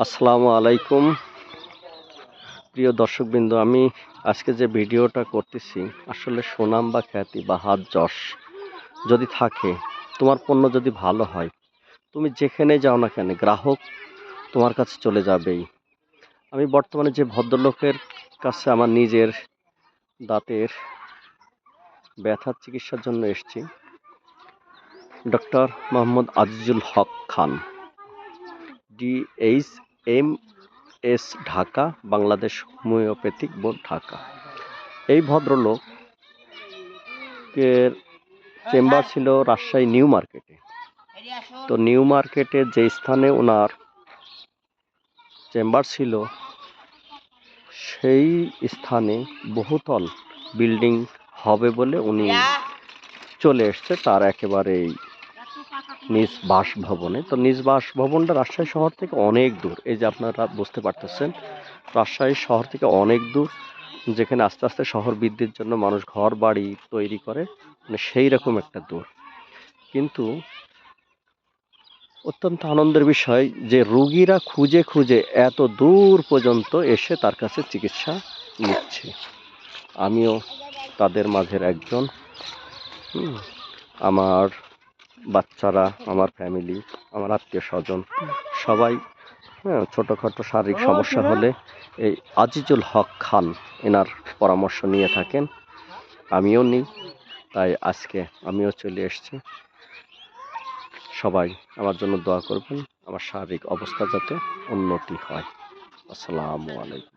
আসসালামু আলাইকুম প্রিয় দর্শকবৃন্দ, আমি আজকে যে ভিডিওটা করতেছি আসলে সুনাম বা খ্যাতি বা হাত যশ যদি থাকে, তোমার পণ্য যদি ভালো হয়, তুমি যেখানে যাও না কেন গ্রাহক তোমার কাছে চলে যাবেই। আমি বর্তমানে যে ভদ্রলোকের কাছে আমার নিজের দাঁতের ব্যথার চিকিৎসার জন্য এসেছি, ডক্টর মোহাম্মদ আজিজুল হক খান, DHMS Dhaka, Bangladesh homeopathic board Dhaka. এই ভদ্রলোকের চেম্বার ছিল রাজশাহী নিউ মার্কেটে। তো নিউ মার্কেটে যে স্থানে ওনার চেম্বার ছিল, সেই স্থানে বহুতল বিল্ডিং হবে বলে উনি চলে এসছে তার একেবারেই নিজ বাসভবনে। তো নিজ বাসভবনটা রাজশাহী শহর থেকে অনেক দূর, এই যে আপনারা বুঝতে পারতেছেন, রাজশাহী শহর থেকে অনেক দূর, যেখানে আস্তে আস্তে শহর বৃদ্ধির জন্য মানুষ ঘর বাড়ি তৈরি করে, মানে সেই রকম একটা দূর। কিন্তু অত্যন্ত আনন্দের বিষয় যে রুগীরা খুঁজে খুঁজে এত দূর পর্যন্ত এসে তার কাছে চিকিৎসা নিচ্ছে। আমিও তাদের মাঝের একজন। আমার বাচ্চারা, আমার ফ্যামিলি, আমার আত্মীয় স্বজন সবাই ছোটোখাটো শারীরিক সমস্যা হলে এই আজিজুল হক খান এনার পরামর্শ নিয়ে থাকেন, আমিও নিই। তাই আজকে আমিও চলে এসেছি। সবাই আমার জন্য দোয়া করবেন, আমার শারীরিক অবস্থা যাতে উন্নতি হয়। আসসালামু আলাইকুম।